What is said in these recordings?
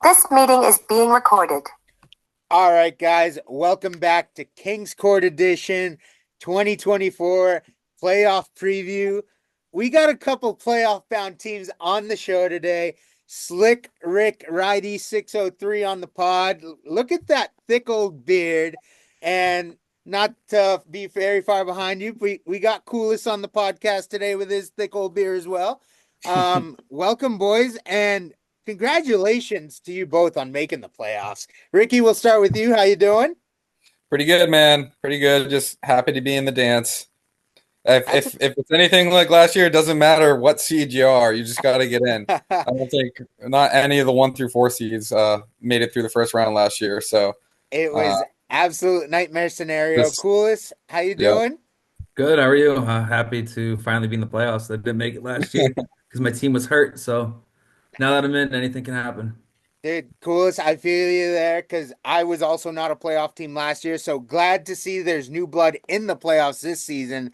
This meeting is being recorded. All right, guys, welcome back to Kings Court Edition 2024 playoff preview. We got a couple playoff bound teams on the show today. Slick Rick Ridey 603 on the pod. Look at that thick old beard. And not to be very far behind you, we got Coolest on the podcast today with his thick old beard as well. Welcome, boys, and congratulations to you both on making the playoffs. Ricky, we'll start with you. How you doing? Pretty good, man. Pretty good. Just happy to be in the dance. If it's anything like last year, it doesn't matter what seed you are. You just got to get in. I don't think not any of the 1 through 4 seeds made it through the first round last year. So it was absolute nightmare scenario. Coolest, how you doing? Good. How are you? Happy to finally be in the playoffs. I didn't make it last year because my team was hurt. So now that I'm in, anything can happen. Dude, Coolest, I feel you there because I was also not a playoff team last year. So glad to see there's new blood in the playoffs this season.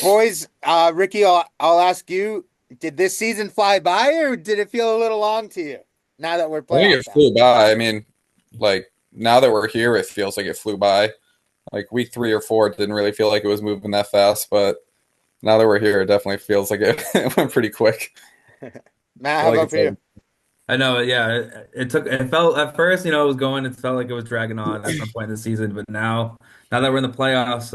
Boys, Ricky, I'll ask you, did this season fly by or did it feel a little long to you now that we're playing? I think it flew by. I mean, like now that we're here, it feels like it flew by. Like week 3 or 4, it didn't really feel like it was moving that fast, but now that we're here, it definitely feels like it went pretty quick. Matt, how about for you? I know, yeah. It felt at first, it was going, it felt like it was dragging on at some point in the season, but now that we're in the playoffs,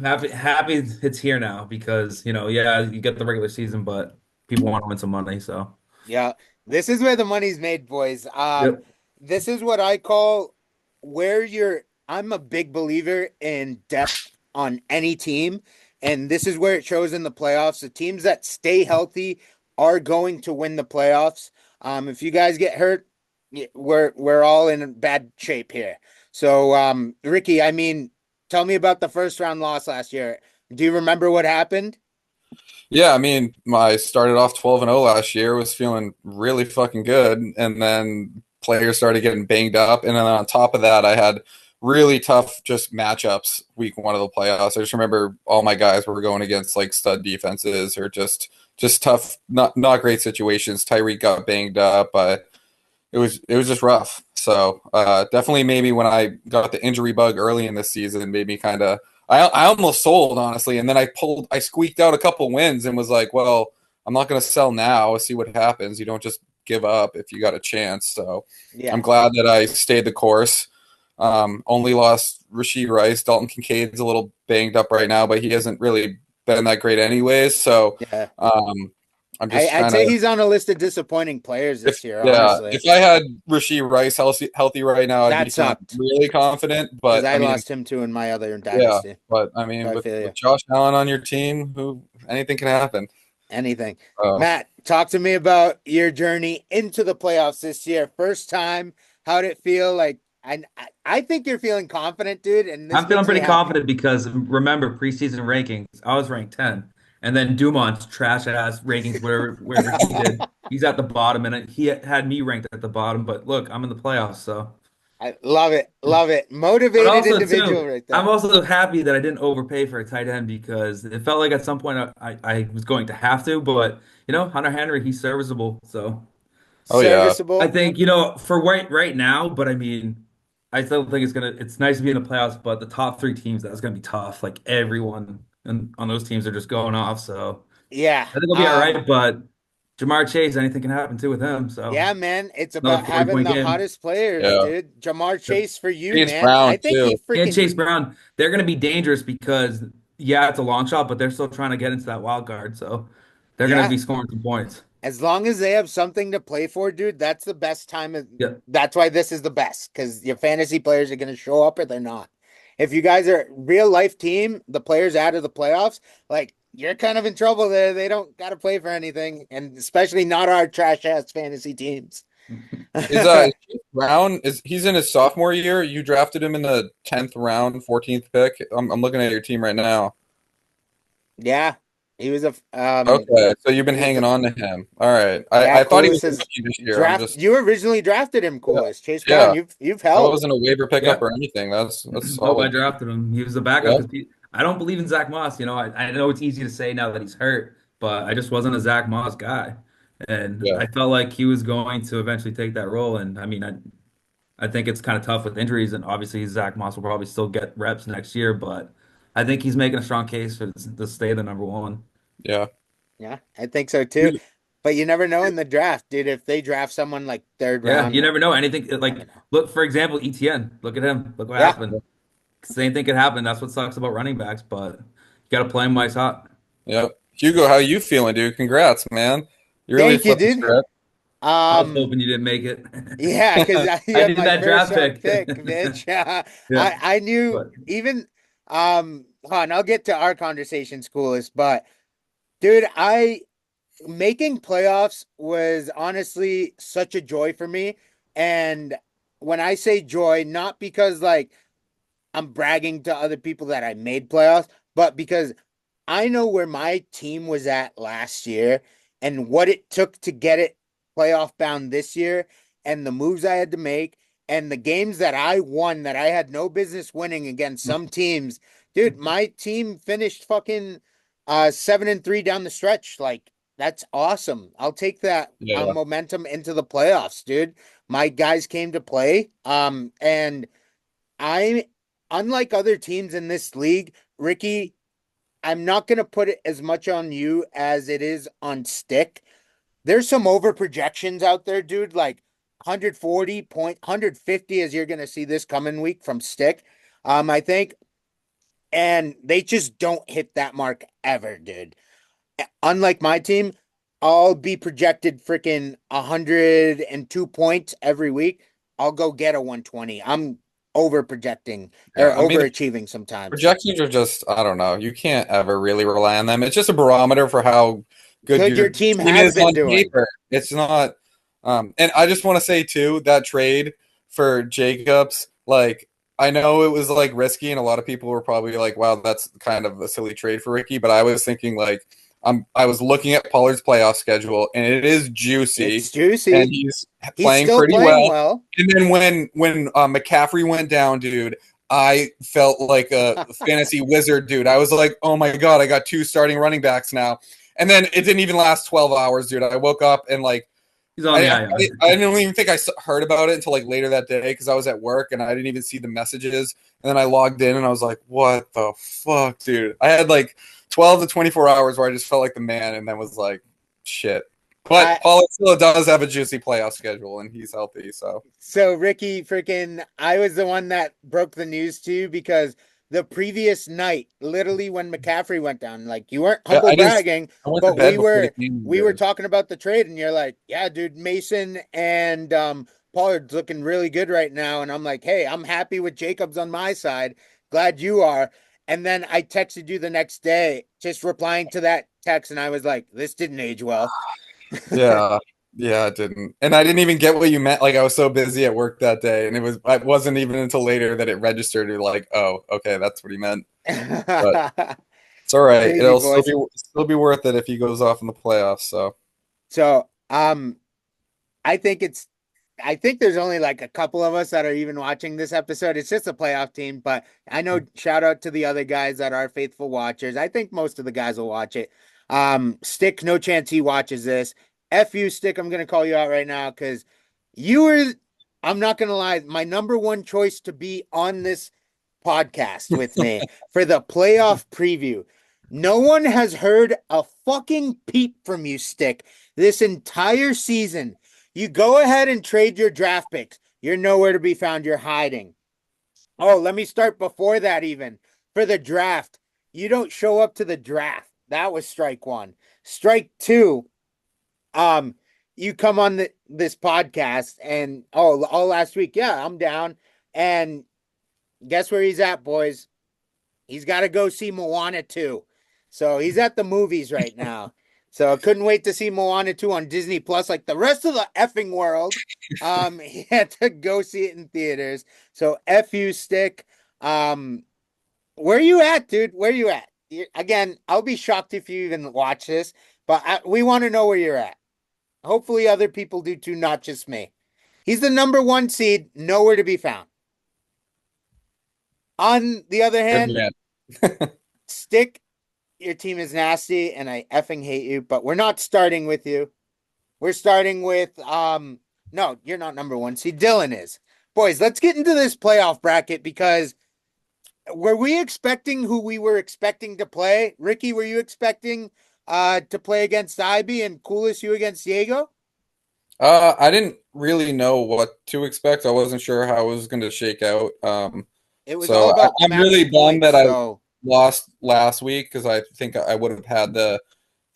happy it's here now because, yeah, you get the regular season, but people want to win some money, so. Yeah, this is where the money's made, boys. Yep. This is what I call I'm a big believer in depth on any team, and this is where it shows in the playoffs. The teams that stay healthy are going to win the playoffs. If you guys get hurt, we're all in bad shape here. So, Ricky, I mean, tell me about the first round loss last year. Do you remember what happened? Yeah, I mean, I started off 12-0 last year, was feeling really fucking good, and then players started getting banged up, and then on top of that, I had really tough just matchups week 1 of the playoffs. I just remember all my guys were going against like stud defenses or just tough, not great situations. Tyreek got banged up, but it was just rough. So definitely maybe when I got the injury bug early in the season, made me kind of I almost sold honestly, and then I squeaked out a couple wins and was like, well, I'm not going to sell now. See what happens. You don't just give up if you got a chance. So yeah. I'm glad that I stayed the course. Only lost Rashee Rice. Dalton Kincaid's a little banged up right now, but he hasn't really been that great anyways. So yeah. I'd say he's on a list of disappointing players this year. Honestly. If I had Rashee Rice healthy right now, I'd be really confident. But I lost him too in my other dynasty. Yeah, but I mean, with Josh Allen on your team, anything can happen. Anything. Matt, talk to me about your journey into the playoffs this year. First time, how'd it feel? Like, I think you're feeling confident, dude. And I'm feeling pretty confident because remember preseason rankings, I was ranked 10. And then Dumont's trash ass rankings, wherever he did, he's at the bottom, and he had me ranked at the bottom. But look, I'm in the playoffs, so I love it, motivated individual right there. I'm also happy that I didn't overpay for a tight end because it felt like at some point I was going to have to. But Hunter Henry, he's serviceable, so serviceable. Yeah. I think for right now, but I mean, I still think it's nice to be in the playoffs. But the top 3 teams, that's gonna be tough. Like everyone. And on those teams are just going off, so yeah, I think it'll be all right. But Ja'Marr Chase, anything can happen too with him. So yeah, man, it's about having the hottest players, dude. Ja'Marr Chase for you, Chase man. Brown I think too. And Chase Brown, they're going to be dangerous because it's a long shot, but they're still trying to get into that wild card, so they're going to be scoring some points. As long as they have something to play for, dude, that's the best time. That's why this is the best because your fantasy players are going to show up or they're not. If you guys are a real life team, the players out of the playoffs, like you're kind of in trouble there. They don't got to play for anything, and especially not our trash ass fantasy teams. Is Brown he's in his sophomore year? You drafted him in the 10th round, 14th pick. I'm looking at your team right now. Yeah, he was okay. So you've been hanging on to him. All right. I thought he was this year. You originally drafted him, Coolest. Chase Brown. You've held. I wasn't a waiver pickup or anything. That's no, I drafted him. He was a backup. I don't believe in Zach Moss. I know it's easy to say now that he's hurt, but I just wasn't a Zach Moss guy. And Yeah. I felt like he was going to eventually take that role. And I mean, I think it's kind of tough with injuries, and obviously Zach Moss will probably still get reps next year, but I think he's making a strong case for to stay the number one. Yeah. Yeah, I think so too. But you never know in the draft, dude. If they draft someone like third Yeah, you round, never know. Anything you never like know. look, for example, ETN. Look at him. Look what Yeah, happened. Same thing could happen. That's what sucks about running backs, but you got to play them while he's hot. Yep. Hugo, how you feeling, dude? Congrats, man. You really thank you, flipped the dude. script. I was Um, hoping you didn't make it. yeah, because you I have needed my that first draft round pick. pick, bitch. Yeah, I knew but even and I'll get to our conversations coolest, but dude, I making playoffs was honestly such a joy for me. And when I say joy, not because like I'm bragging to other people that I made playoffs, but because I know where my team was at last year and what it took to get it playoff bound this year and the moves I had to make and the games that I won that I had no business winning against some teams. Dude, my team finished fucking 7-3 down the stretch. Like that's awesome. I'll take that Yeah. momentum into the playoffs, dude. My guys came to play. And I unlike other teams in this league, Ricky, I'm not going to put it as much on you as it is on Stick. There's some over projections out there, dude, like 150 as you're going to see this coming week from Stick. I think, and they just don't hit that mark ever, dude. Unlike my team, I'll be projected freaking 102 points every week. I'll go get a 120. I'm over projecting or Yeah. I mean, overachieving sometimes. projections are just, I don't know. You can't ever really rely on them. It's just a barometer for how good Good your your team team has is been on doing. paper. It's not, and I just want to say too, that trade for Jacobs, like, I know it was like risky, and a lot of people were probably like, wow, that's kind of a silly trade for Ricky. But I was thinking, like, I was looking at Pollard's playoff schedule, and it is juicy, It's and juicy. he's He's playing still pretty playing well. well. And then when McCaffrey went down, dude, I felt like a fantasy wizard, dude. I was like, oh my God, I got two starting running backs now. And then it didn't even last 12 hours, dude. I woke up and like, he's on the I IR. didn't even think I heard about it until like later that day because I was at work and I didn't even see the messages. And then I logged in and I was like, what the fuck, dude? I had like 12 to 24 hours where I just felt like the man and then was like, shit. But I Paulo still does have a juicy playoff schedule and he's healthy. So, So Ricky, freaking, I was the one that broke the news to you because the previous night, literally when McCaffrey went down, like you weren't yeah, humble bragging, I went to but bed we before the were game. we were talking about the trade, and you're like, yeah, dude, Mason and Pollard's looking really good right now, and I'm like, hey, I'm happy with Jacobs on my side. Glad you are. And then I texted you the next day, just replying to that text, and I was like, this didn't age well. Yeah. Yeah, it didn't. And I didn't even get what you meant. Like I was so busy at work that day and it wasn't even until later that it registered to like, oh, okay, that's what he meant. But it's all right. Crazy It'll boys. still be worth it if he goes off in the playoffs. So So, I think it's I think there's only like a couple of us that are even watching this episode. It's just a playoff team, but I know shout out to the other guys that are faithful watchers. I think most of the guys will watch it. Stick, no chance he watches this. F you, Stick, I'm gonna call you out right now because you were I'm not gonna lie, my number one choice to be on this podcast with me for the playoff preview. No one has heard a fucking peep from you, Stick, this entire season. You go ahead and trade your draft picks. You're nowhere to be found. You're hiding. Oh, let me start before that, even. For the draft, you don't show up to the draft. That was strike one. Strike two, um, you come on this podcast and all last week, yeah, I'm down. And guess where he's at, boys? He's got to go see Moana 2. So he's at the movies right now. So I couldn't wait to see Moana 2 on Disney Plus like the rest of the effing world. He had to go see it in theaters. So F you, Stick. Where you at, dude? Where you at? Again, I'll be shocked if you even watch this, but we want to know where you're at. Hopefully other people do too, not just me. He's the number one seed, nowhere to be found. On the other good hand, man. Stick, your team is nasty and I effing hate you, but we're not starting with you. We're starting with no, you're not number one seed. Dylan is. Boys, let's get into this playoff bracket because were we expecting who we were expecting to play? Ricky, were you expecting to play against Ivy and Coolest you against Diego? I didn't really know what to expect. I wasn't sure how it was going to shake out. It was So all about I'm match really bummed points, that I so lost last week because I think I would have had the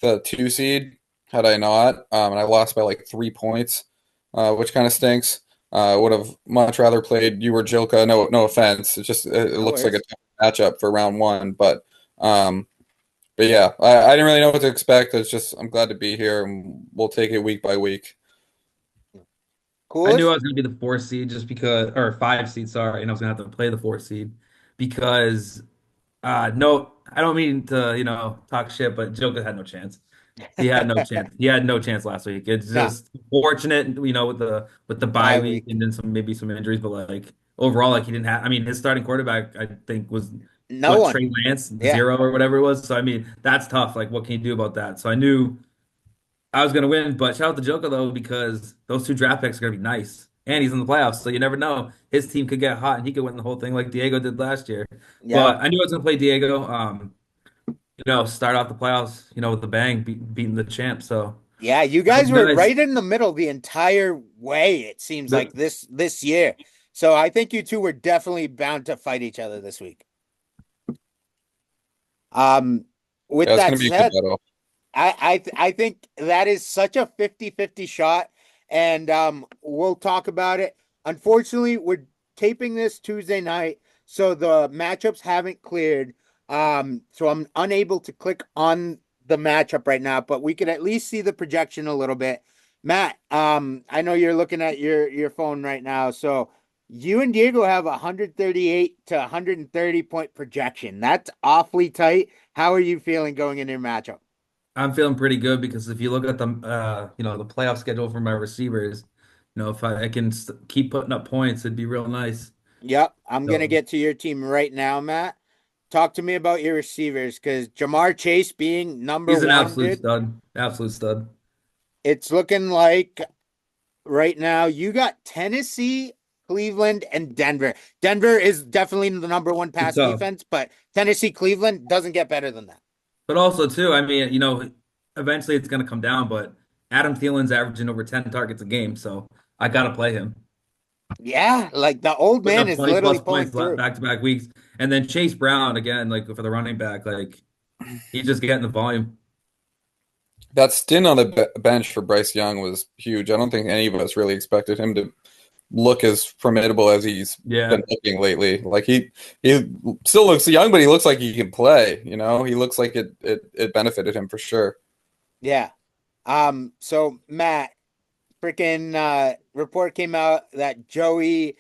2 seed had I not. And I lost by like 3 points, which kind of stinks. I would have much rather played you or Jilka. No offense. It's just it no looks like a worries. tough matchup for round one. But yeah, I didn't really know what to expect. It's just I'm glad to be here, and we'll take it week by week. I knew Coolest? I was going to be the 4 seed just because, or 5 seed, sorry, and I was going to have to play the 4 seed because, no, I don't mean to, talk shit, but Joker had no chance. He had no chance. He had no chance last week. It's No, just fortunate, with the bye bye week week. and then maybe some injuries, but like overall, like he didn't have. I mean, his starting quarterback, I think, was No what, one. Trey Lance, Yeah. 0 or whatever it was. So I mean, that's tough. Like, what can you do about that? So I knew I was gonna win, but shout out to Joker though because those 2 draft picks are gonna be nice, and he's in the playoffs, so you never know. His team could get hot and he could win the whole thing like Diego did last year. Yep. But I knew I was gonna play Diego. Start off the playoffs, with a bang, beating the champ. So Yeah, you it'll guys be were nice. right in the middle the entire way, it seems like The- this year. So I think you two were definitely bound to fight each other this week. Um, with Yeah, it's that going to be a good said, battle. I think that is such a 50-50 shot, and we'll talk about it. Unfortunately, we're taping this Tuesday night, so the matchups haven't cleared. So I'm unable to click on the matchup right now, but we could at least see the projection a little bit. Matt, I know you're looking at your phone right now, so you and Diego have 138 to 130 point projection. That's awfully tight. How are you feeling going into your matchup? I'm feeling pretty good because if you look at the playoff schedule for my receivers, if I can keep putting up points, it'd be real nice. Yep, I'm gonna So get to your team right now, Matt. Talk to me about your receivers because Jamar Chase being number he's an one, absolute dude. stud, absolute stud. It's looking like right now you got Tennessee, Cleveland, and Denver. Denver is definitely the number one It's pass tough. defense, but Tennessee, Cleveland doesn't get better than that. But also too, I mean, eventually it's going to come down. But Adam Thielen's averaging over 10 targets a game, so I got to play him. Yeah, like the old Putting man up is 20 literally plus pulling points through. back to back weeks, and then Chase Brown again, like for the running back, like he's just getting the volume. That stint on the bench for Bryce Young was huge. I don't think any of us really expected him to look as formidable as he's Yeah, been looking lately. Like he still looks young, but he looks like he can play. He looks like it benefited him for sure. Yeah. So Matt, freaking report came out that Joey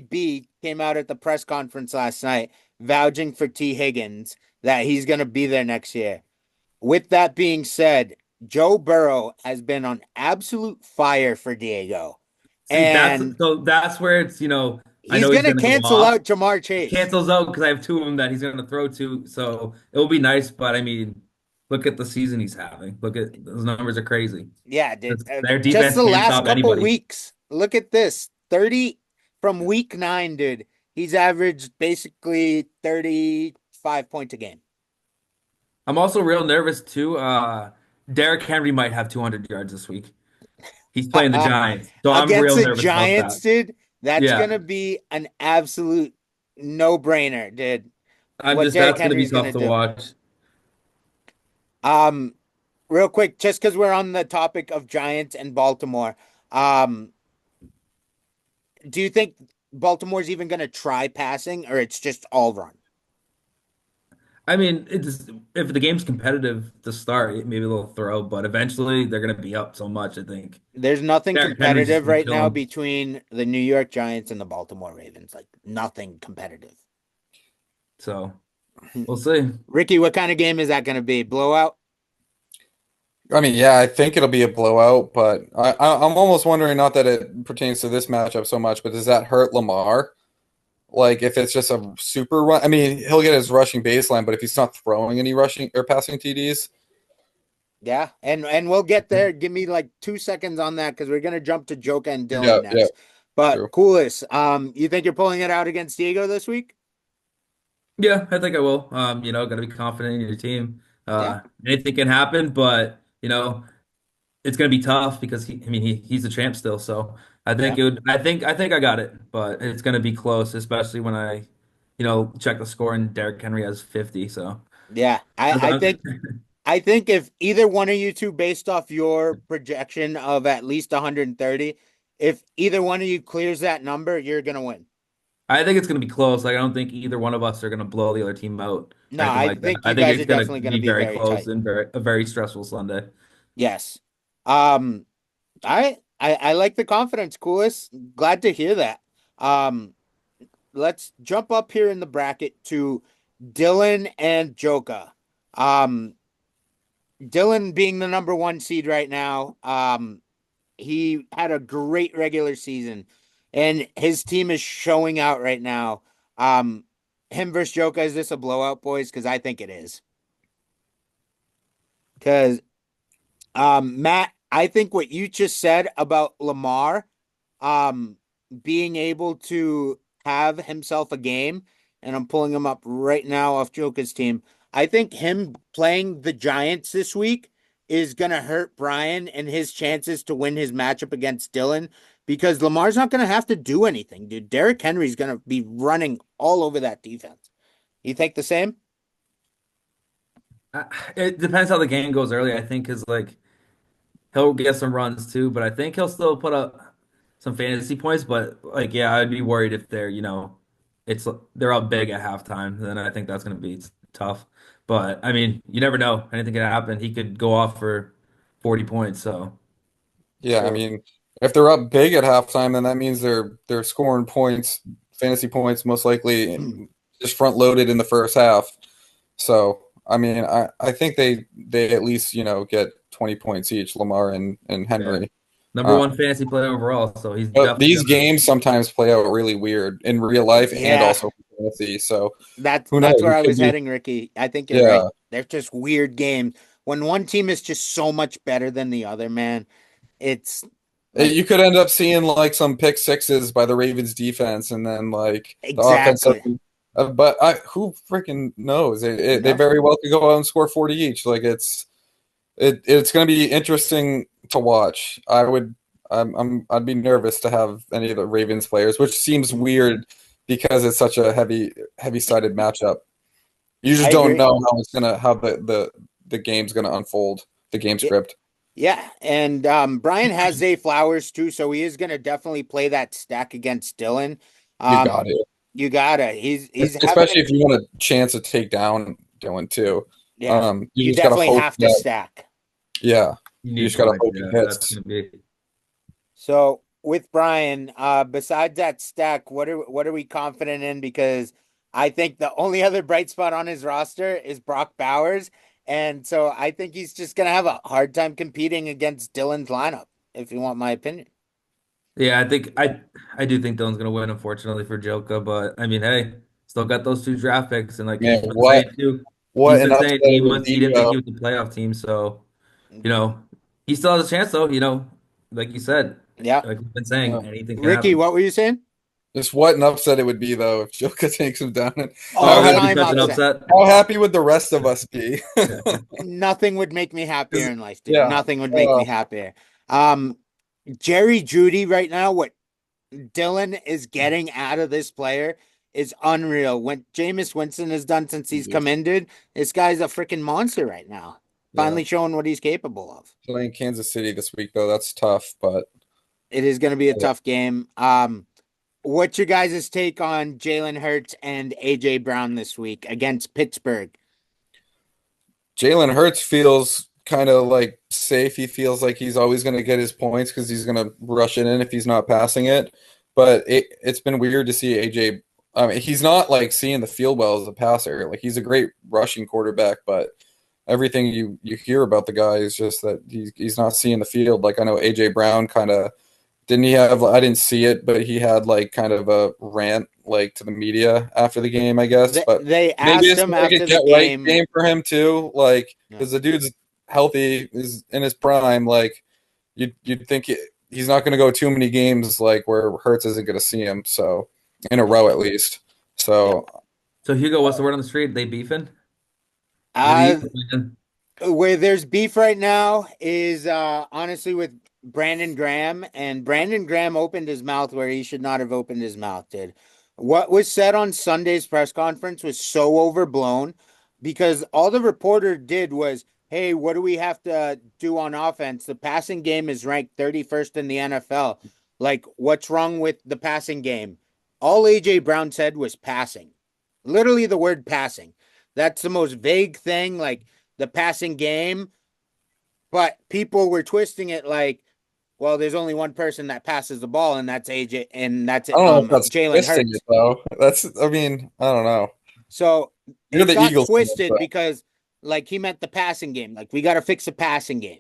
B came out at the press conference last night vouching for T. Higgins that he's gonna be there next year. With that being said, Joe Burrow has been on absolute fire for Diego. see, And that's where it's I he's know he's gonna going to go cancel off. out Jamar He Chase. cancels out because I have 2 of them that he's going to throw to, so it will be nice. But I mean, look at the season he's having. Look at those numbers are crazy. Yeah, dude. Their Just defense the can't last stop couple anybody. weeks. Look at this. 30 from week 9, dude. He's averaged basically 35 points a game. I'm also real nervous too. Derrick Henry might have 200 yards this week. He's playing the Giants, so I'm Against real the nervous about that. Giants, dude, that's Yeah, gonna be an absolute no-brainer, dude. What Derrick that's going to be Henry's tough gonna to do. watch. Um, real quick, just because we're on the topic of Giants and Baltimore, um, do you think Baltimore's even gonna try passing or it's just all run? I mean, if the game's competitive to start, maybe they'll throw, but eventually they're going to be up so much. I think There's nothing Derrick Henry's just competitive going to right kill now him. between the New York Giants and the Baltimore Ravens. Like nothing competitive. So we'll see. Ricky, what kind of game is that going to be? Blowout? I mean, yeah, I think it'll be a blowout, but I'm almost wondering, not that it pertains to this matchup so much, but does that hurt Lamar? Like, if it's just a super run, I mean, he'll get his rushing baseline, but if he's not throwing any rushing or passing TDs, Yeah, and we'll get there. Give me like 2 seconds on that because we're gonna jump to Joka and Dylan Yeah, next. yeah, But true. Coolest, you think you're pulling it out against Diego this week? Yeah, I think I will. Got to be confident in your team. Yeah, Anything can happen, but it's gonna be tough because he's the champ still. So I yeah, think I think I got it, but it's gonna be close, especially when I, check the score and Derrick Henry has 50. So yeah. I think if either one of you two, based off your projection of at least 130, if either one of you clears that number, you're gonna win. I think it's gonna be close. Like I don't think either one of us are gonna blow the other team out No, or anything I like that. think I you think guys it's are gonna definitely gonna be be very very close tight. and a very stressful Sunday. Yes. Um, I like the confidence, Coolest. Glad to hear that. Um, let's jump up here in the bracket to Dylan and Joka. Um, Dylan being the number one seed right now. He had a great regular season, and his team is showing out right now. Him versus Joka, is this a blowout, boys? Because I think it is. Because Matt, I think what you just said about Lamar, um, being able to have himself a game, and I'm pulling him up right now off Joker's team. I think him playing the Giants this week is gonna hurt Brian and his chances to win his matchup against Dylan because Lamar's not gonna have to do anything, dude. Derrick Henry's gonna be running all over that defense. You think the same? It depends how the game goes early. I think because like he'll get some runs too, but I think he'll still put up some fantasy points. But like, yeah, I'd be worried if it's they're up big at halftime. Then I think that's going to be tough. But I mean, you never know. Anything can happen. He could go off for 40 points. So Yeah, I True. mean, if they're up big at halftime, then that means they're scoring points, fantasy points, most likely just front loaded in the first half. So, I mean, I think they at least, get 20 points each, Lamar and yeah, Henry. number Uh, one fantasy player overall. So he's but definitely these gonna. games sometimes play out really weird in real life and Yeah, also fantasy. So that's who knows? that's where It I could was be, heading, Ricky. I think you're right. yeah. They're just weird games. When one team is just so much better than the other, man, it's like You could end up seeing like some pick sixes by the Ravens defense, and then like the offense. exactly. But who freaking knows? They No. very well could go out and score 40 each. Like it's going to be interesting to watch. I'd be nervous to have any of the Ravens players, which seems weird because it's such a heavy sided matchup. You I just don't agree. know how the game's gonna unfold, the game Y- script. Yeah, and Brian has Zay Flowers too, so he is gonna definitely play that stack against Dylan. You Um, got it. you gotta. He's having Especially a if you want a chance to take down Dylan too. yeah. You You just gotta definitely hope have to that stack. yeah, You you need just gotta points. hope he Yeah, that's hits. gonna be. So with Brian, besides that stack, what are we confident in? Because I think the only other bright spot on his roster is Brock Bowers, and so I think he's just gonna have a hard time competing against Dylan's lineup. If you want my opinion, Yeah, I do think Dylan's gonna win, unfortunately for Joka. But I mean, hey, still got those two draft picks, and like Man, he's been saying too, what he's an been upset saying it would he be didn't think he was the playoff team. So you know, he still has a chance though. Like you said, yeah. like we've been uh, saying, anything can Ricky, happen. what were you saying? just what an upset it would be though if Joker takes him down. Oh, How All that'd be happy time such an upset. upset. how happy would the rest of us be? Nothing would make me happier 'Cause- in life, dude. yeah. Nothing would make me happier. Um, Jerry Judy right now, what Dylan is getting out of this player is unreal. What Jameis Winston has done since he's come in, dude, this guy's a freaking monster right now. Yeah. Finally showing what he's capable of. Playing Kansas City this week though, that's tough, but It is going to be a tough game. What's your guys' take on Jalen Hurts and AJ Brown this week against Pittsburgh? Jalen Hurts feels kind of like safe. He feels like he's always going to get his points because he's going to rush it in if he's not passing it. But it's been weird to see AJ. I mean, he's not like seeing the field well as a passer. Like he's a great rushing quarterback, but everything you hear about the guy is just that he's not seeing the field. Like I know AJ Brown kind of didn't he have? I didn't see it, but he had like kind of a rant like to the media after the game, I guess. They, But they maybe asked it's him like a after the get right game. game for him too, like Yeah. because the dude's healthy, is in his prime, like you'd think he's not going to go too many games like where Hurts isn't going to see him. So in a row at least. So So Hugo, what's the word on the street? They beefing? Is Uh, it Eagles? where there's beef right now is honestly with Brandon Graham, and Brandon Graham opened his mouth where he should not have opened his mouth, dude. What was said on Sunday's press conference was so overblown because all the reporter did was, hey, what do we have to do on offense? The passing game is ranked 31st in the NFL. Like, what's wrong with the passing game? All AJ Brown said was passing. Literally the word passing. That's the most vague thing. Like, the passing game, but people were twisting it like, well, there's only one person that passes the ball, and that's AJ, and that's I don't know if that's Jalen twisting Hurts. it though. I mean, I don't know. So You're it the got Eagles fan, twisted so- because like he meant the passing game. Like we got to fix the passing game.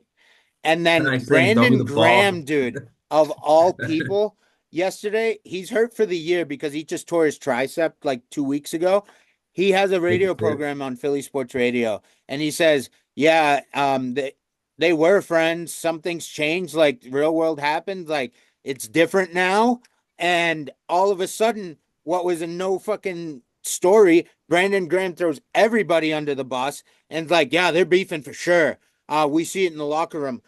And then Nice thing, throw me Brandon the ball. Graham, dude, of all people, yesterday, he's hurt for the year because he just tore his tricep like 2 weeks ago. He has a radio Big hurt. program on Philly Sports Radio, and he says, yeah, they were friends. Something's changed, like real world happened, like it's different now. And all of a sudden, what was a no fucking story, Brandon Graham throws everybody under the bus and like, yeah, they're beefing for sure. We see it in the locker room.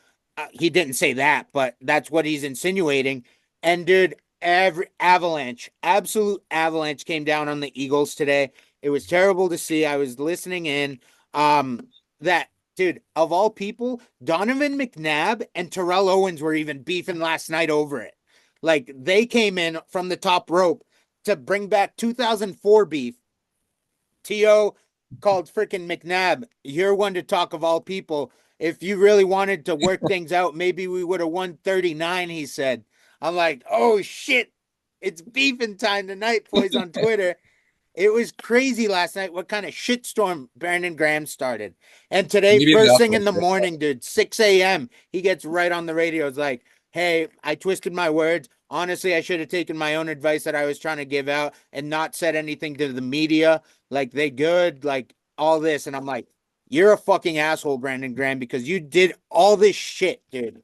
He didn't say that, but that's what he's insinuating. And dude, every absolute avalanche came down on the Eagles today. It was terrible to see. I was listening in. That dude, of all people, Donovan McNabb and Terrell Owens were even beefing last night over it. Like they came in from the top rope to bring back 2004 beef. T.O. called freaking McNabb, you're one to talk of all people. If you really wanted to work things out, maybe we would have won 39, he said. I'm like, oh shit, it's beefing time tonight, boys, on Twitter. It was crazy last night what kind of shitstorm Brandon Graham started. And today, Maybe first that's thing in the what- morning, dude, 6 a.m., he gets right on the radio. It's like, hey, I twisted my words. Honestly, I should have taken my own advice that I was trying to give out and not said anything to the media. Like, they good, like all this. And I'm like, you're a fucking asshole, Brandon Graham, because you did all this shit, dude.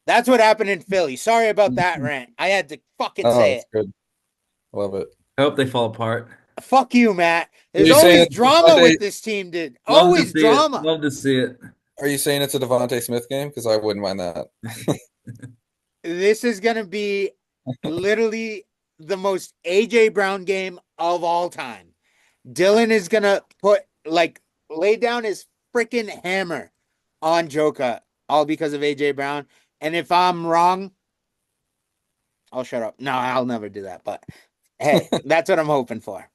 That's what happened in Philly. Sorry about that rant. I had to fucking Oh, say that's it. good. Love it. I hope they fall apart. Fuck you, Matt. There's You always saying drama Devontae- with this team, dude. Love to Always see drama. it. Love to see it. Are you saying it's a Devontae Smith game? Because I wouldn't mind that. This is going to be literally the most AJ Brown game of all time. Dylan is going to lay down his freaking hammer on Joka, all because of AJ Brown. And if I'm wrong, I'll shut up. No, I'll never do that. But hey, that's what I'm hoping for.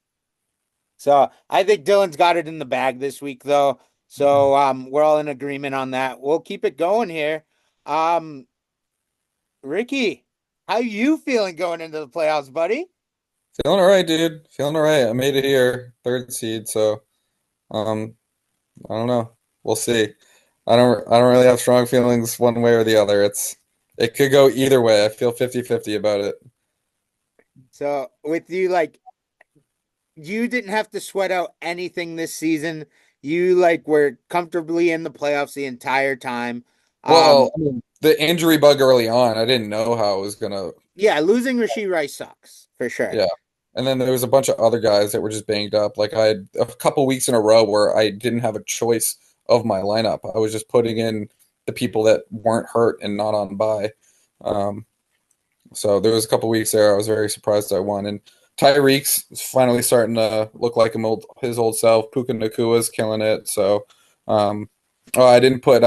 So I think Dylan's got it in the bag this week, though. So we're all in agreement on that. We'll keep it going here. Ricky, how you feeling going into the playoffs, buddy? Feeling all right, dude. Feeling all right. I made it here, third seed, so I don't know. We'll see. I don't really have strong feelings one way or the other. It could go either way. I feel 50-50 about it. So with you, like, you didn't have to sweat out anything this season. You were comfortably in the playoffs the entire time. Well, I mean, the injury bug early on, I didn't know how it was gonna. Yeah, losing Rashee Rice sucks for sure. Yeah. And then there was a bunch of other guys that were just banged up. Like I had a couple weeks in a row where I didn't have a choice of my lineup. I was just putting in the people that weren't hurt and not on bye. So there was a couple weeks there I was very surprised I won. And Tyreek's finally starting to look like his old self. Puka Nakua's killing it. So I didn't put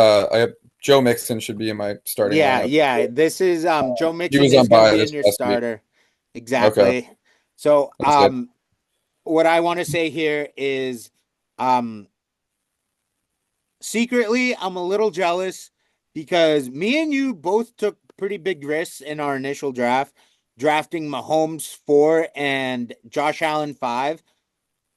Joe Mixon should be in my starting lineup. Yeah. This is Joe Mixon was is on going bye to be this in your past week. starter. Exactly. Okay. So That's good. what I want to say here is secretly I'm a little jealous because me and you both took pretty big risks in our initial draft, drafting Mahomes 4 and Josh Allen 5.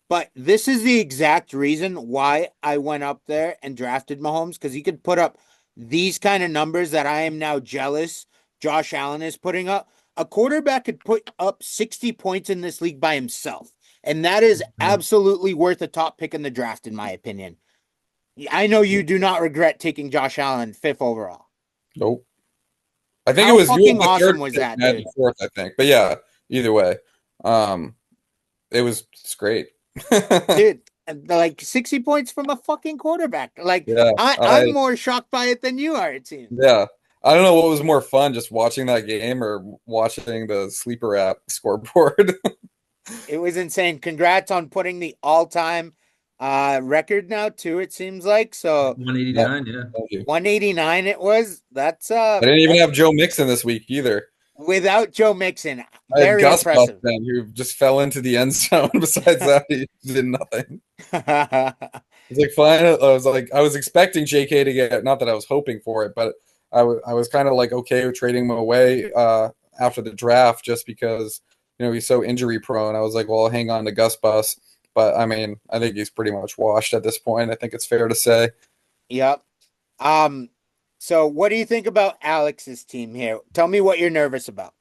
But this is the exact reason why I went up there and drafted Mahomes, because he could put up these kind of numbers that I am now jealous Josh Allen is putting up. A quarterback could put up 60 points in this league by himself. And that is absolutely worth a top pick in the draft, in my opinion. I know you do not regret taking Josh Allen 5th overall. Nope. I think How it was you fucking were the awesome third was pick, that, and I had dude? the fourth, I think. But yeah, either way, it's great. Dude, like 60 points from a fucking quarterback. Like Yeah, I'm more shocked by it than you are, it seems. yeah. I don't know what was more fun, just watching that game or watching the sleeper app scoreboard. It was insane. Congrats on putting the all-time record now too, it seems like. So 189, yeah. Thank you. 189 it was. That's I didn't even have Joe Mixon this week either. without Joe Mixon. I had Very Gus impressive. Boston, who just fell into the end zone. Besides that, he did nothing. It's like fine. I was expecting JK to get, not that I was hoping for it, but I was kind of like okay with trading him away after the draft just because he's so injury prone. I was like, well, I'll hang on to Gus Bus, but I mean, I think he's pretty much washed at this point. I think it's fair to say. Yep. So what do you think about Alex's team here? Tell me what you're nervous about.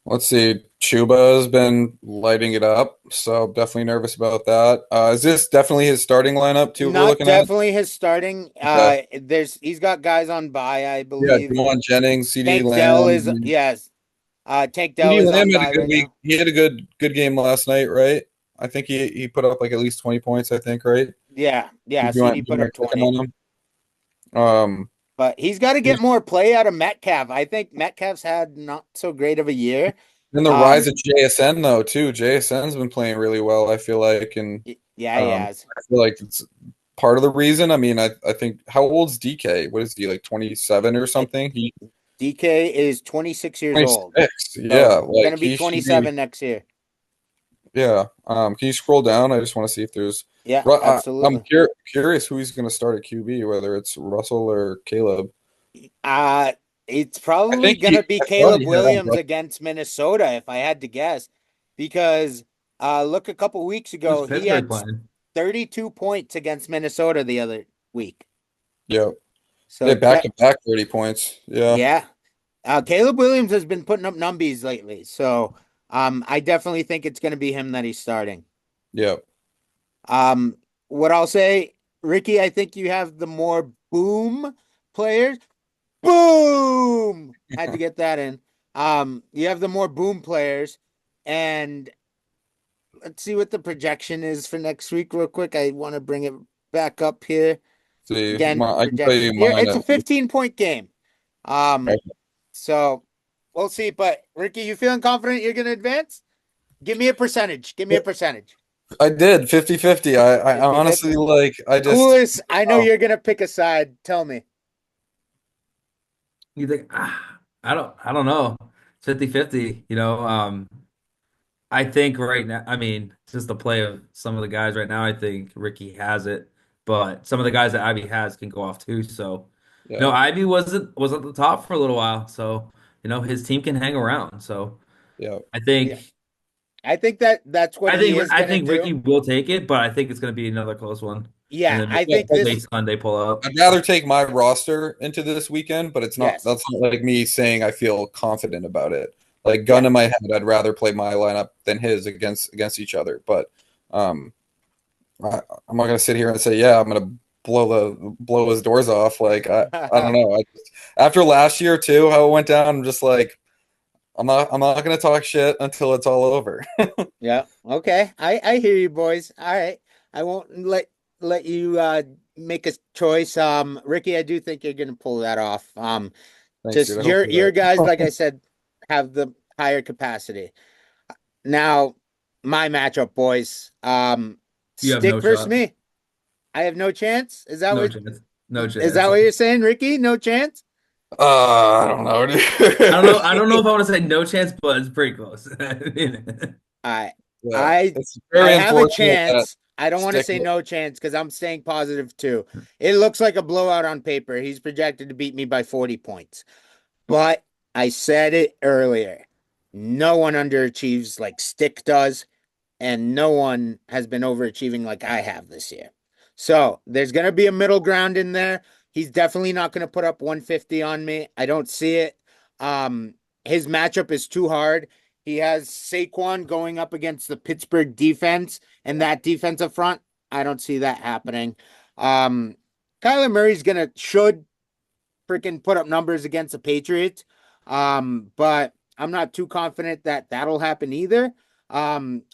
Let's see. Chuba has been lighting it up, so definitely nervous about that. Is this definitely his starting lineup too? We're Not looking at. definitely his starting. Okay. He's got guys on bye, I Yeah, believe. Juwan Jennings, CD Tank Dell is Lamb. yes. Tank Dell CD is Lamb on had bye a good right week. now. He had a good game last night, right? I think he put up like at least 20 points, I think, right? Yeah, Do you CD want put to up click 20. on him? But he's got to get more play out of Metcalf. I think Metcalf's had not so great of a year. Then the Um, rise of JSN though too. JSN's been playing really well, I feel like, and yeah, he has. I feel like it's part of the reason. I mean, I think how old's DK? What is he, like 27 or something? He DK is 26 years old. 26. Yeah, So, gonna like be he should 27 next year. Yeah. Can you scroll down? I just want to see if there's. Yeah, I'm absolutely. curious who he's going to start at QB, whether it's Russell or Caleb. It's probably think gonna be I thought Caleb he had Williams Russell. against Minnesota, if I had to guess, because look, a couple weeks Who's ago he Pittsburgh had playing? 32 points against Minnesota the other week. Yeah. So Yeah, back to back 30 points. Yeah. yeah, Caleb Williams has been putting up numbies lately, so I definitely think it's gonna be him that he's starting. Yeah. What I'll say, Ricky, I think you have the more boom players. Boom! Had to get that in. You have the more boom players, and let's see what the projection is for next week, real quick. I want to bring it back up here. See, Again, I can tell you projection. Here, mine. it's a 15-point game. Okay. So we'll see. But Ricky, you feeling confident you're gonna advance? Give me a percentage. Give me a percentage. I did 50-50. I 50-50. honestly I just Coolest. I know oh, you're gonna pick a side. Tell me. You think I don't know. It's 50-50, I think right now, I mean, just the play of some of the guys right now, I think Ricky has it, but some of the guys that Ivy has can go off too. So, yeah. Ivy was at the top for a little while, so his team can hang around. So, Yeah. I Yeah. think I think that's what he is I gonna think do. Ricky will take it, but I think it's going to be another close one. Yeah, And then I maybe think a late this. Sunday pull up. I'd rather take my roster into this weekend, but Yes. that's not like me saying I feel confident about it. Like gun Yeah. in my head, I'd rather play my lineup than his against each other. But I'm not gonna sit here and say, yeah, I'm gonna blow his doors off. Like I don't know. After last year too, how it went down, I'm just like I'm not gonna talk shit until it's all over. Yeah. Okay. I hear you, boys. All right. I won't let you make a choice. Ricky, I do think you're gonna pull that off. Thanks, Just dude. I hope your you're guys, like I said, have the higher capacity. Now, my matchup, boys. You have Stick no versus shot. me. I have no chance. Is that No what chance. No is chance. that what you're saying, Ricky? No chance? I don't know, dude. I don't know if I want to say no chance, but it's pretty close. I Yeah. I It's I very have a unfortunate that chance. I don't want to Stick say no chance because I'm staying positive too. It looks like a blowout on paper. He's projected to beat me by 40 points. But I said it earlier. No one underachieves like Stick does, and no one has been overachieving like I have this year. So there's going to be a middle ground in there. He's definitely not going to put up 150 on me. I don't see it. His matchup is too hard. He has Saquon going up against the Pittsburgh defense and that defensive front. I don't see that happening. Kind Kyler Murray's should freaking put up numbers against the Patriots. But I'm not too confident that that'll happen either.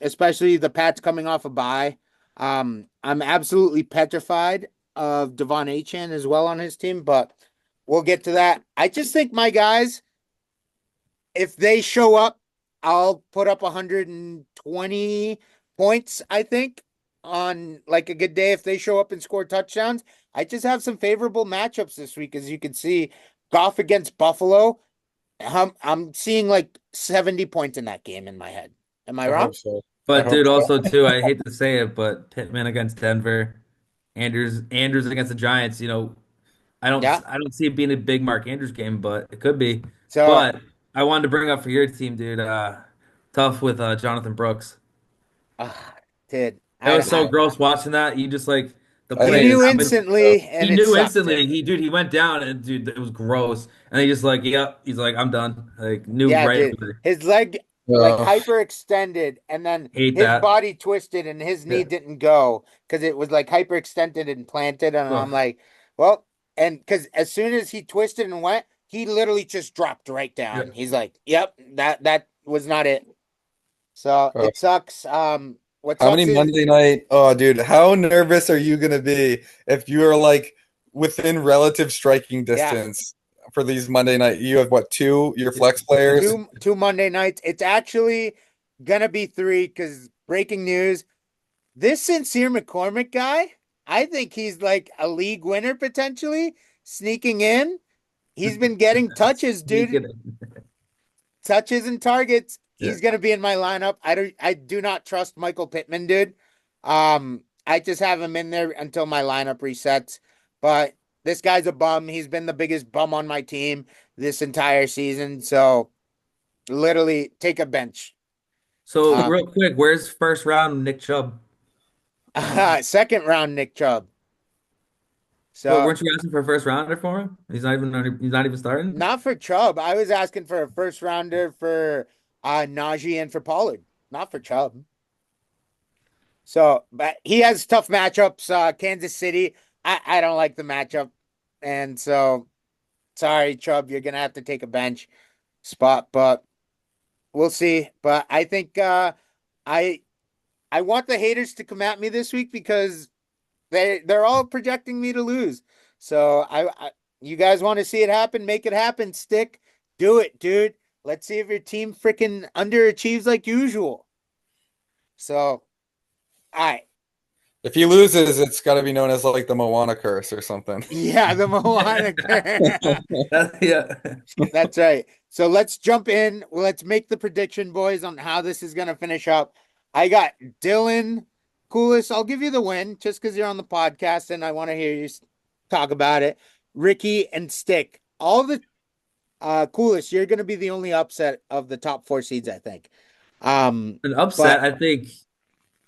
Especially the Pats coming off a bye. I'm absolutely petrified of Devon Achane as well on his team, but we'll get to that. I just think my guys, if they show up, I'll put up 120 points, I think, on like a good day if they show up and score touchdowns. I just have some favorable matchups this week, as you can see. Goff against Buffalo. I'm seeing like 70 points in that game in my head. Am I wrong? hope so. But I dude, hope also too, I hate to say it, but Pittman against Denver, Andrews against the Giants. Yeah. I don't see it being a big Mark Andrews game, but it could be. So, But I wanted to bring up for your team, dude. Tough with Jonathan Brooks. dude, It was so gross watching that. You just like the I he play think- knew happened. instantly, and He it knew sucked, instantly. dude. He went down, and dude, it was gross. And he just like, yep. He's like, I'm done. Like knew Yeah, right dude. away. His leg like Uh, hyperextended, and then Hate his that. body twisted, and his knee Yeah. didn't go because it was like hyperextended and planted. And I'm Ugh. like, well, and because as soon as he twisted and went, he literally just dropped right down. Yeah. He's like, yep, that was not it. So Oh. it sucks. What How sucks many is Monday night? Oh, dude, how nervous are you gonna be if you are like within relative striking distance for these Monday night? You have what, two? Your flex players? two Monday nights. It's actually gonna be three because breaking news: this Sincere McCormick guy, I think he's like a league winner potentially sneaking in. He's been getting touches, dude. Touches and targets. He's gonna be in my lineup. I do not trust Michael Pittman, dude. I just have him in there until my lineup resets. But this guy's a bum. He's been the biggest bum on my team this entire season. So literally take a bench. So real quick, where's first round Nick Chubb? Second round Nick Chubb. So Well, weren't you asking for a first rounder for him? He's not even starting. not for Chubb. I was asking for a first rounder for Najee and for Pollard, not for Chubb. So, but he has tough matchups. Kansas City, I don't like the matchup. And so, sorry, Chubb, you're going to have to take a bench spot, but we'll see. But I think I want the haters to come at me this week because they're all projecting me to lose. So you guys want to see it happen? Make it happen. Stick. Do it, dude. Let's see if your team freaking underachieves like usual. So, all right. If he loses, it's got to be known as like the Moana curse or something. Yeah, the Moana. Yeah. That's right. So let's jump in. Let's make the prediction, boys, on how this is going to finish up. I got Dylan Coolest. I'll give you the win just because you're on the podcast and I want to hear you talk about it. Ricky and Stick. All the Coolest, you're going to be the only upset of the top four seeds, I think. An upset, But I think.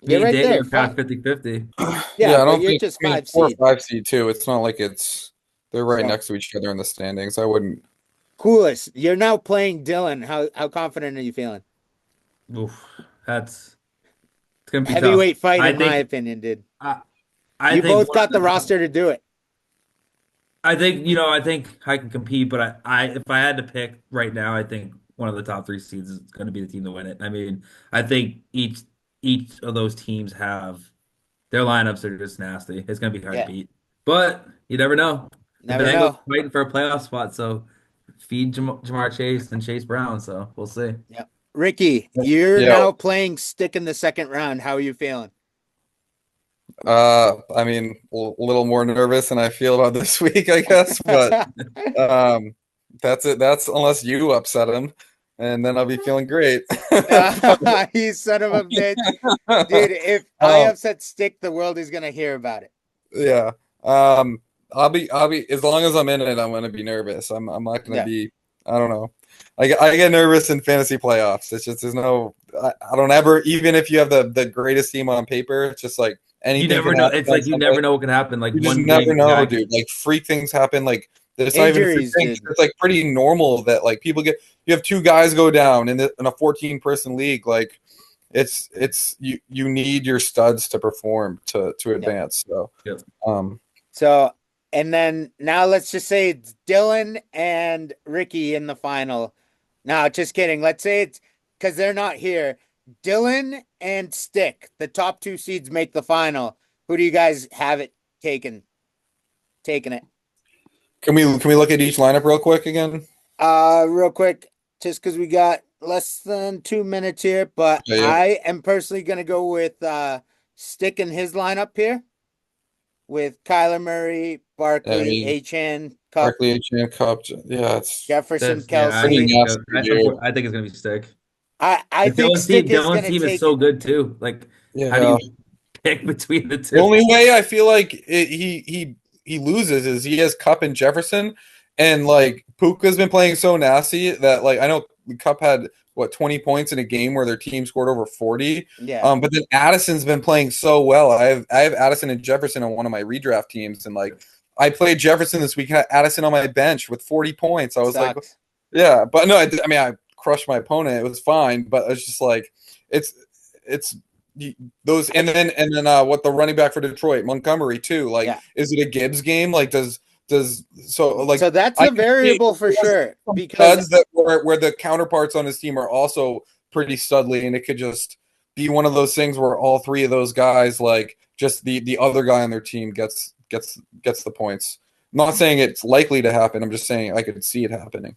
you're right there. You're past 50-50. Yeah, I but don't you're think just I mean, 5 4 seed. or 5 seed too. It's not like they're right So- next to each other in the standings. I wouldn't. Coolest, you're now playing Dylan. How confident are you feeling? Oof, it's gonna be Heavyweight tough. fight, I in my think opinion, dude. I You think both one got of the roster to do it. I think I think I can compete, but I if I had to pick right now, I think one of the top three seeds is going to be the team to win it. I mean, I think each of those teams have their lineups are just nasty. It's going to be hard Yeah. to beat, but you never know. Never the Bengals know. are fighting for a playoff spot, so feed Jamar Chase and Chase Brown. So we'll see. Ricky, you're Yeah. now playing Stick in the second round. How are you feeling? I mean, a little more nervous than I feel about this week, I guess. But that's it. That's unless you upset him, and then I'll be feeling great. You son of a bitch. Dude, if I upset Stick, the world is gonna hear about it. Yeah. I'll be as long as I'm in it, I'm gonna be nervous. I'm not gonna Yeah. be. I don't know. I get nervous in fantasy playoffs. It's just there's no. I don't ever, even if you have the greatest team on paper, it's just like anything. You never can know. happen It's like you on never Sunday. know what can happen. Like You just one never big know, guy- dude. Like freak things happen. Like there's not even freak Injuries, things. dude. It's like pretty normal that like people get. You have 2 guys go down in a 14-person league. Like it's you need your studs to perform to advance. So Yep. So And then now let's just say it's Dylan and Ricky in the final. No, just kidding. Let's say it's because they're not here. Dylan and Stick, the top two seeds make the final. Who do you guys have it taken? Taking it. Can we look at each lineup real quick again? Real quick, just because we got less than 2 minutes here, but Yeah. I am personally gonna go with Stick in his lineup here with Kyler Murray, Barkley, Yeah, Achan, Cup, Barkley, HM Cup. Yeah, it's Jefferson, That's, yeah, I Kelsey. think, Pretty nasty, I think it's gonna be Stick. I But think Stick is Dylan's gonna team is take so it. good too. Like, how do yeah. you pick between the The two? only way I feel like he loses is he has Cup and Jefferson, and like Puka's been playing so nasty that like I know Cup had what 20 points in a game where their team scored over 40. Yeah, But then Addison's been playing so well. I have Addison and Jefferson on one of my redraft teams, and like I played Jefferson this week, had Addison on my bench with 40 points. I was like, sucks. yeah, but no, I mean I crushed my opponent. It was fine, but it's just like it's those and then what the running back for Detroit, Montgomery too. Like, Yeah. is it a Gibbs game? Like, does so like So that's I a can see variable for he has sure some because studs that where the counterparts on his team are also pretty studly, and it could just be one of those things where all three of those guys, like just the other guy on their team gets the points. I'm not saying it's likely to happen. I'm just saying I could see it happening.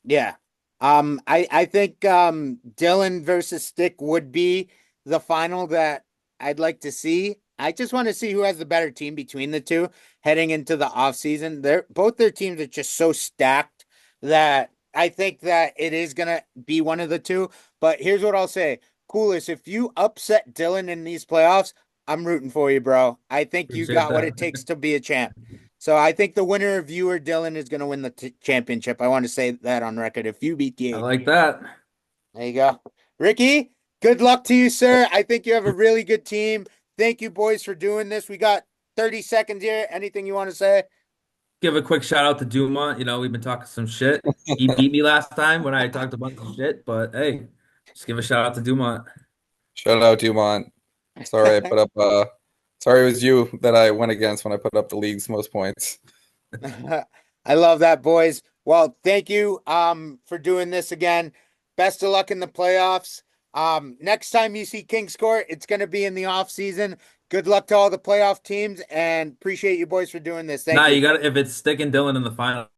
yeah. I think Dylan versus Stick would be the final that I'd like to see. I just want to see who has the better team between the two heading into the offseason. Both their teams are just so stacked that I think that it is gonna be one of the two. But here's what I'll say. Coolest, if you upset Dylan in these playoffs, I'm rooting for you, bro. I think you Appreciate got what that. it takes to be a champ. So I think the winner of you or Dylan is going to win the championship. I want to say that on record. If you beat the I eight, like that. there you go. Ricky, good luck to you, sir. I think you have a really good team. Thank you, boys, for doing this. We got 30 seconds here. Anything you want to say? Give a quick shout out to Dumont. You know, we've been talking some shit. He beat me last time when I talked a bunch of shit, but hey, just give a shout out to Dumont. Shout out Dumont. Sorry I put up sorry it was you that I went against when I put up the league's most points. I love that, boys. Well, thank you for doing this again. Best of luck in the playoffs. Next time you see Kings Court, it's going to be in the off season. Good luck to all the playoff teams and appreciate you boys for doing this. Thank Nah, you. you got if it's Stick and Dylan in the final.